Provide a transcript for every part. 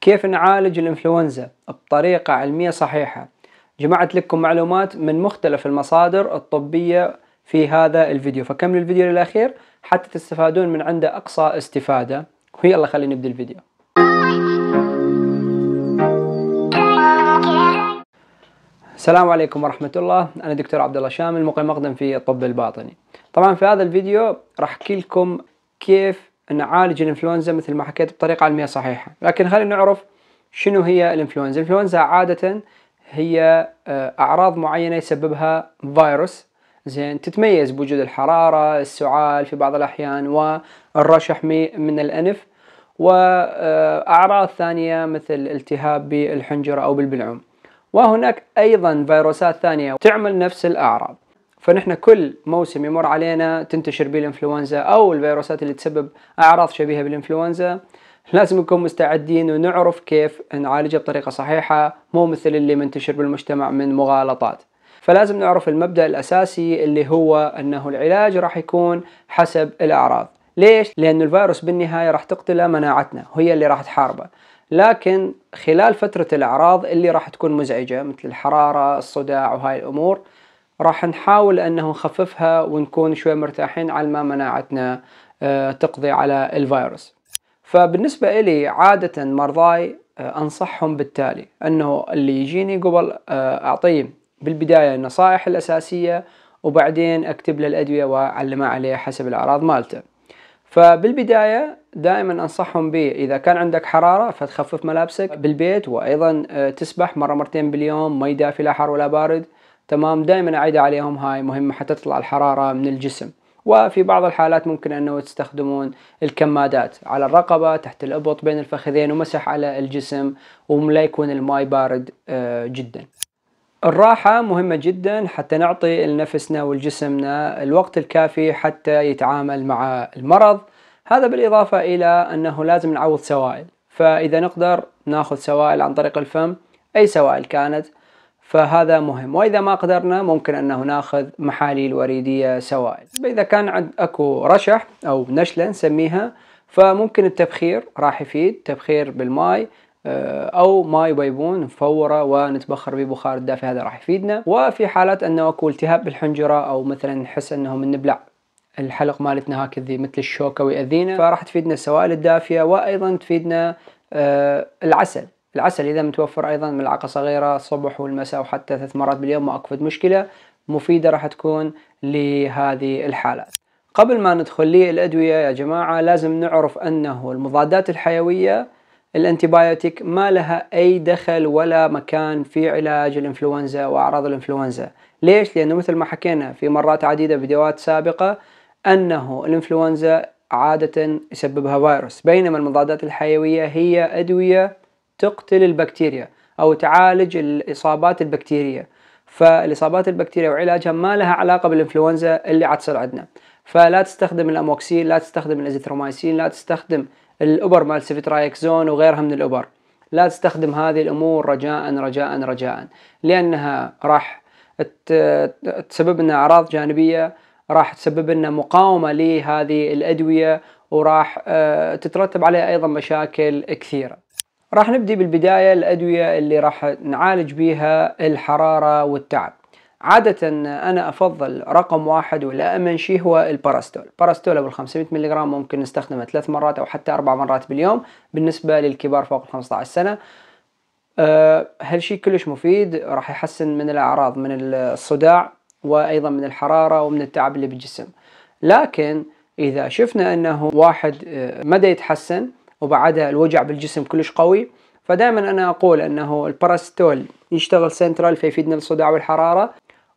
كيف نعالج الإنفلونزا بطريقة علمية صحيحة. جمعت لكم معلومات من مختلف المصادر الطبية في هذا الفيديو، فكملوا الفيديو للأخير حتى تستفادون من عنده أقصى استفادة. ويلا خلينا نبدأ الفيديو. السلام عليكم ورحمة الله. أنا دكتور عبد الله شامل، مقيم مقدم في الطب الباطني. طبعا في هذا الفيديو راح أحكي لكم كيف نعالج الإنفلونزا مثل ما حكيت بطريقة علمية صحيحة. لكن خلينا نعرف شنو هي الإنفلونزا. الإنفلونزا عادة هي أعراض معينة يسببها فيروس، زين، تتميز بوجود الحرارة، السعال في بعض الأحيان، والرشح من الأنف، وأعراض ثانية مثل التهاب بالحنجرة أو بالبلعوم. وهناك أيضا فيروسات ثانية تعمل نفس الأعراض. فنحن كل موسم يمر علينا تنتشر به الإنفلونزا أو الفيروسات اللي تسبب أعراض شبيهة بالإنفلونزا، لازم نكون مستعدين ونعرف كيف نعالجها بطريقة صحيحة، مو مثل اللي منتشر بالمجتمع من مغالطات. فلازم نعرف المبدأ الأساسي اللي هو أنه العلاج راح يكون حسب الأعراض. ليش؟ لأن الفيروس بالنهاية راح تقتله مناعتنا، وهي اللي راح تحاربه. لكن خلال فترة الأعراض اللي راح تكون مزعجة مثل الحرارة، الصداع وهاي الأمور، راح نحاول أنه نخففها ونكون شوي مرتاحين على ما مناعتنا تقضي على الفيروس. فبالنسبة إلي عادة مرضاي أنصحهم بالتالي، أنه اللي يجيني قبل أعطيه بالبداية النصائح الأساسية، وبعدين أكتب له الأدوية وأعلمه عليه حسب الأعراض مالته. فبالبداية دائما أنصحهم به إذا كان عندك حرارة فتخفف ملابسك بالبيت، وأيضا تسبح مرة مرتين باليوم، مي دافي لا حار ولا بارد. تمام، دائما أعيد عليهم، هاي مهمة حتى تطلع الحرارة من الجسم. وفي بعض الحالات ممكن أنه تستخدمون الكمادات على الرقبة، تحت الإبط، بين الفخذين، ومسح على الجسم، ولا يكون الماء بارد جدا. الراحة مهمة جدا حتى نعطي لنفسنا ولجسمنا الوقت الكافي حتى يتعامل مع المرض. هذا بالإضافة إلى أنه لازم نعوض سوائل، فإذا نقدر ناخذ سوائل عن طريق الفم، أي سوائل كانت، فهذا مهم. وإذا ما قدرنا ممكن أنه ناخذ محاليل وريدية سوائل. إذا كان أكو رشح أو نشلة نسميها، فممكن التبخير راح يفيد، تبخير بالماء أو ماء بيبون نفوره ونتبخر ببخار الدافئ، هذا راح يفيدنا. وفي حالات أنه أكو التهاب بالحنجرة، أو مثلا نحس أنه من نبلع الحلق مالتنا هكذا مثل الشوكة ويأذينا، فراح تفيدنا السوائل الدافية. وأيضا تفيدنا العسل إذا متوفر أيضا، ملعقة صغيرة الصبح والمساء، وحتى 3 مرات باليوم، ما أكفد مشكلة، مفيدة راح تكون لهذه الحالات. قبل ما ندخل للأدوية يا جماعة، لازم نعرف أنه المضادات الحيوية، الانتيبيوتيك، ما لها أي دخل ولا مكان في علاج الإنفلونزا وأعراض الإنفلونزا. ليش؟ لأنه مثل ما حكينا في مرات عديدة فيديوهات سابقة، أنه الإنفلونزا عادة يسببها فيروس، بينما المضادات الحيوية هي أدوية تقتل البكتيريا أو تعالج الإصابات البكتيرية. فالإصابات البكتيرية وعلاجها ما لها علاقة بالإنفلونزا اللي عتصل عندنا. فلا تستخدم الأموكسيل، لا تستخدم الأزيثرومايسين، لا تستخدم الأبر مال سيفترايكزون وغيرها من الأبر. لا تستخدم هذه الأمور رجاء رجاء رجاء، لأنها راح تسبب لنا أعراض جانبية، راح تسبب لنا مقاومة لهذه الأدوية، وراح تترتب عليها أيضا مشاكل كثيرة. راح نبدأ بالبداية الأدوية اللي راح نعالج بها الحرارة والتعب. عادة أنا أفضل رقم 1 ولا أمن شيء هو الباراستول. الباراستول أبو 500 ملغ ممكن نستخدمه 3 مرات أو حتى 4 مرات باليوم بالنسبة للكبار فوق 15 سنة. هالشيء كلش مفيد، راح يحسن من الأعراض، من الصداع، وأيضا من الحرارة ومن التعب اللي بالجسم. لكن إذا شفنا أنه واحد مدى يتحسن وبعدها الوجع بالجسم كلش قوي، فدائما أنا أقول أنه الباراستول يشتغل سنترال فيفيدنا الصداع والحرارة،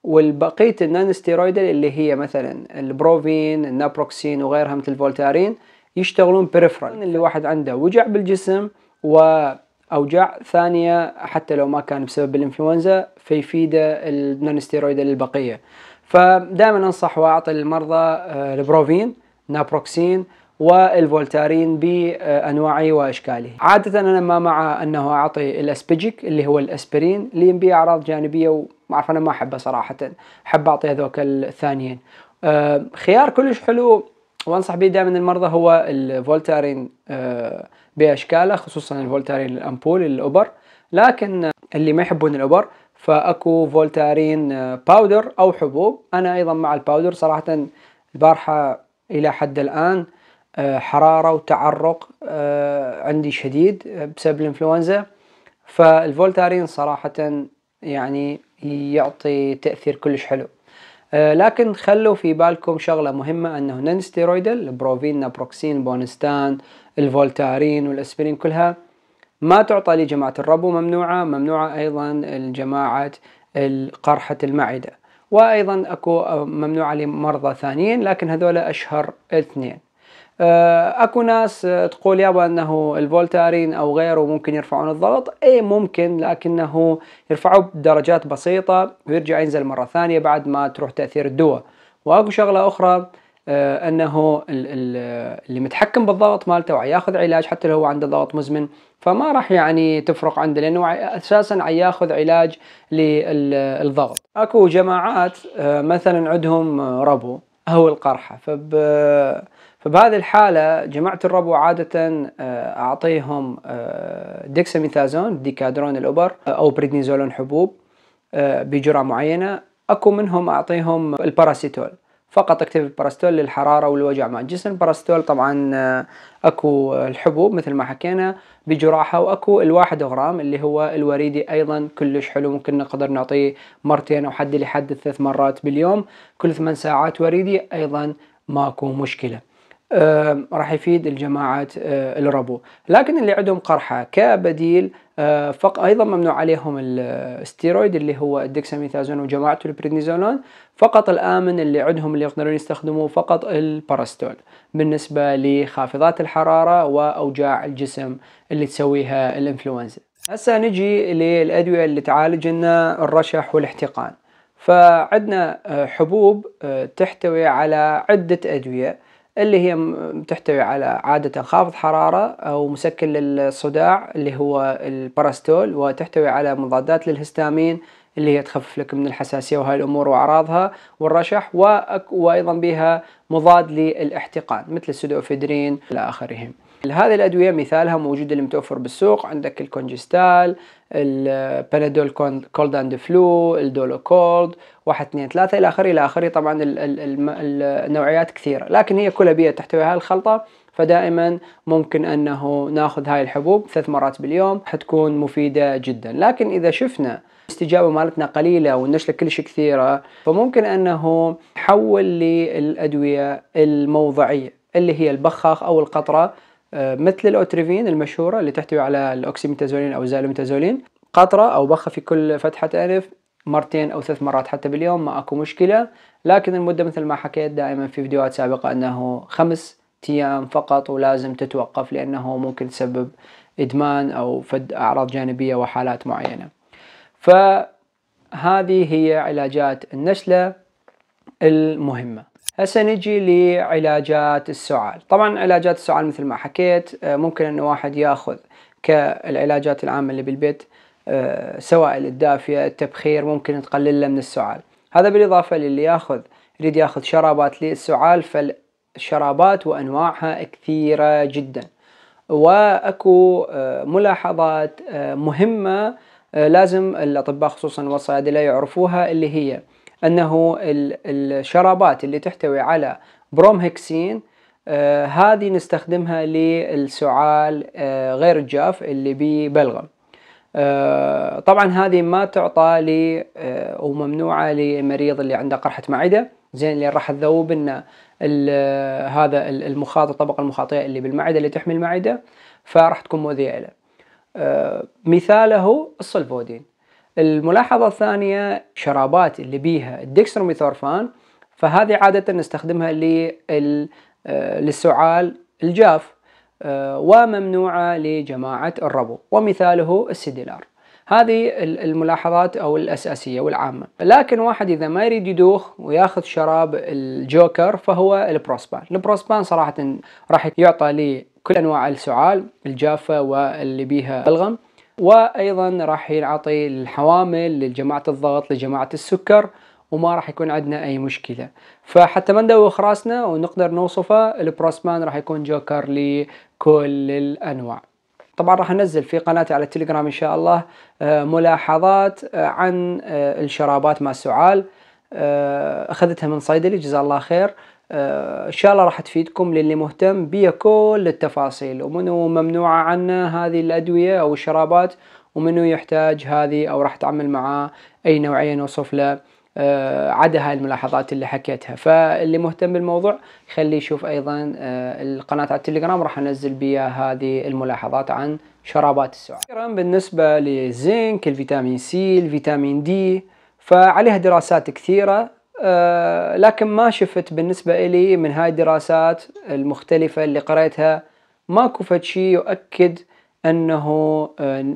والبقية النون ستيرويدال اللي هي مثلا البروفين، النابروكسين وغيرها مثل الفولتارين يشتغلون بريفرال، اللي واحد عنده وجع بالجسم وأوجاع ثانية حتى لو ما كان بسبب الإنفلونزا، فيفيده النون ستيرويدال البقية. فدائما أنصح وأعطي المرضى البروفين، نابروكسين، والفولتارين بأنواعه وأشكاله. عادة أنا ما مع أنه أعطي الأسبيجيك اللي هو الأسبرين اللي ينبيه أعراض جانبية، ومعرف أنا ما أحبه صراحة، أحب أعطي هذوك الثانيين. خيار كلش حلو وأنصح به دائما المرضى هو الفولتارين بأشكاله، خصوصا الفولتارين الأمبول الأوبر. لكن اللي ما يحبون الأوبر فأكو فولتارين باودر أو حبوب. أنا أيضا مع الباودر صراحة. البارحة إلى حد الآن حرارة وتعرق عندي شديد بسبب الإنفلونزا، فالفولتارين صراحة يعني يعطي تأثير كلش حلو. لكن خلوا في بالكم شغلة مهمة، أنه نون ستيرويدال، البروفين، نابروكسين، بونستان، الفولتارين والأسبرين كلها ما تعطى لجماعة الربو، ممنوعة أيضا الجماعة قرحة المعدة، وأيضا أكو ممنوعة لمرضى ثانيين، لكن هذول أشهر اثنين. اكو ناس تقول يابا انه الفولتارين او غيره ممكن يرفعون الضغط. اي ممكن، لكنه يرفعوه بدرجات بسيطة ويرجع ينزل مرة ثانية بعد ما تروح تأثير الدواء. واكو شغلة اخرى، انه اللي متحكم بالضغط مالته وياخذ علاج حتى لو هو عنده ضغط مزمن، فما راح يعني تفرق عنده، لانه اساسا ياخذ علاج للضغط. اكو جماعات مثلا عندهم ربو او القرحة، فبهذه الحالة جماعة الربو عادة أعطيهم ديكساميثازون، ديكادرون الأوبر، أو بريدنيزولون حبوب بجرعة معينة. أكو منهم أعطيهم الباراسيتول فقط، أكتب الباراسيتول للحرارة والوجع مع الجسم. الباراسيتول طبعا أكو الحبوب مثل ما حكينا بجرعها، وأكو 1 غرام اللي هو الوريدي أيضا كلش حلو، ممكن نقدر نعطيه مرتين أو حد لحد 3 مرات باليوم كل 8 ساعات وريدي، أيضا ماكو مشكلة. راح يفيد الجماعات الربو. لكن اللي عندهم قرحة كبديل أيضا ممنوع عليهم الستيرويد اللي هو الديكساميثازون وجماعته البريدنيزولون. فقط الآمن اللي عندهم اللي يقدرون يستخدموه فقط الباراستول بالنسبة لخافضات الحرارة وأوجاع الجسم اللي تسويها الإنفلونزا. هسه نجي للأدوية اللي تعالج لنا الرشح والاحتقان. فعندنا حبوب تحتوي على عدة أدوية، اللي هي تحتوي على عادة خافض حرارة أو مسكن للصداع اللي هو الباراستول، وتحتوي على مضادات للهستامين اللي هي تخفف لك من الحساسية وهاي الأمور وأعراضها والرشح، وأيضا بها مضاد للاحتقان مثل السودوفيدرين إلى آخرهم. هذه الأدوية مثالها موجود اللي متوفر بالسوق، عندك الكونجستال، البنادول كولد اند فلو، الدولو كولد، 1 2 3 إلى آخره. طبعا النوعيات كثيرة، لكن هي كلها بيئة تحتوي هاي الخلطة، فدائما ممكن أنه ناخذ هاي الحبوب 3 مرات باليوم، حتكون مفيدة جدا. لكن إذا شفنا الاستجابة مالتنا قليلة والنشلة كلش كثيرة، فممكن أنه نحول للأدوية الموضعية اللي هي البخاخ أو القطرة، مثل الأوتريفين المشهورة اللي تحتوي على الأوكسيميتازولين أو الزالوميتازولين، قطرة أو بخة في كل فتحة أنف 2 أو 3 مرات حتى باليوم، ما أكو مشكلة. لكن المدة مثل ما حكيت دائما في فيديوهات سابقة أنه 5 أيام فقط، ولازم تتوقف لأنه ممكن تسبب إدمان أو فد أعراض جانبية وحالات معينة. فهذه هي علاجات النشلة المهمة. هسه نجي لعلاجات السعال. طبعا علاجات السعال مثل ما حكيت ممكن أن واحد ياخذ كالعلاجات العامة اللي بالبيت، سوائل الدافية، التبخير ممكن تقلل له من السعال. هذا بالإضافة للي يريد ياخذ شرابات للسعال، فالشرابات وأنواعها كثيرة جدا. وأكو ملاحظات مهمة لازم الأطباء خصوصا والصيادلة يعرفوها، اللي هي أنه الشرابات اللي تحتوي على برومهكسين هذه نستخدمها للسعال غير الجاف اللي ببلغم. طبعا هذه ما تعطى وممنوعة للمريض اللي عنده قرحة معدة، زين، اللي راح تذوب لنا هذا المخاط، الطبقة المخاطية اللي بالمعدة اللي تحمي المعدة، فراح تكون مؤذية له. مثاله الصلفودين. الملاحظة الثانية شرابات اللي بيها الديكستروميثورفان، فهذه عادة نستخدمها للسعال الجاف، وممنوعة لجماعة الربو، ومثاله السيديلار. هذه الملاحظات أو الأساسية والعامة. لكن واحد إذا ما يريد يدوخ وياخذ شراب الجوكر فهو البروسبان. البروسبان صراحة راح يعطى لكل أنواع السعال الجافة واللي بيها بلغم، وأيضا راح ينعطي للحوامل، لجماعة الضغط، لجماعة السكر، وما راح يكون عندنا أي مشكلة. فحتى ما ندوخ راسنا ونقدر نوصفه، البروسمان راح يكون جوكر لكل الأنواع. طبعا راح انزل في قناتي على التليجرام ان شاء الله ملاحظات عن الشرابات مع السعال، اخذتها من صيدلي جزاه الله خير. ان شاء الله راح تفيدكم للي مهتم بكل التفاصيل، ومنو ممنوعة عنه هذه الأدوية او الشرابات، ومنو يحتاج هذه او راح تعمل معاه اي نوعية نوصف له عدا هاي الملاحظات اللي حكيتها. فاللي مهتم بالموضوع خليه يشوف ايضا القناة على التليجرام، راح انزل بيها هذه الملاحظات عن شرابات السعال. بالنسبة للزنك، الفيتامين سي، الفيتامين دي، فعليها دراسات كثيرة، لكن ما شفت بالنسبة إلي من هاي الدراسات المختلفة اللي قريتها ماكو فد شي يؤكد أنه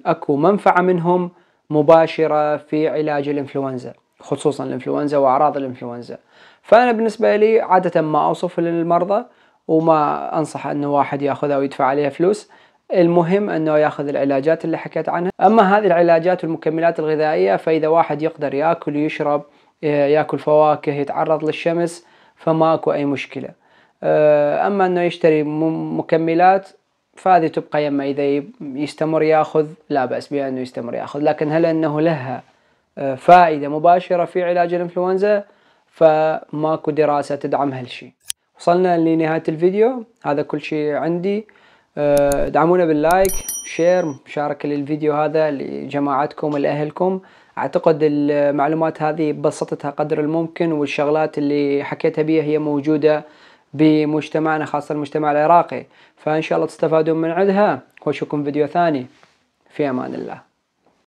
أكو منفعة منهم مباشرة في علاج الإنفلونزا، خصوصا الإنفلونزا وأعراض الإنفلونزا. فأنا بالنسبة لي عادة ما أوصف للمرضى وما أنصح أنه واحد يأخذها ويدفع عليها فلوس، المهم أنه يأخذ العلاجات اللي حكيت عنها. أما هذه العلاجات والمكملات الغذائية فإذا واحد يقدر يأكل ويشرب، يأكل فواكه، يتعرض للشمس، فماكو أي مشكلة. أما أنه يشتري مكملات فهذه تبقى يما إذا يستمر يأخذ لا بأس بها أنه يستمر يأخذ، لكن هل أنه لها فائدة مباشرة في علاج الإنفلونزا فماكو دراسة تدعم هالشي. وصلنا لنهاية الفيديو، هذا كل شيء عندي. دعمونا باللايك، شير، مشاركة للفيديو هذا لجماعتكم ولأهلكم. أعتقد المعلومات هذه بسطتها قدر الممكن، والشغلات اللي حكيتها بيها هي موجودة بمجتمعنا، خاصة المجتمع العراقي، فإن شاء الله تستفادون من عندها. وأشوفكم فيديو ثاني، في أمان الله.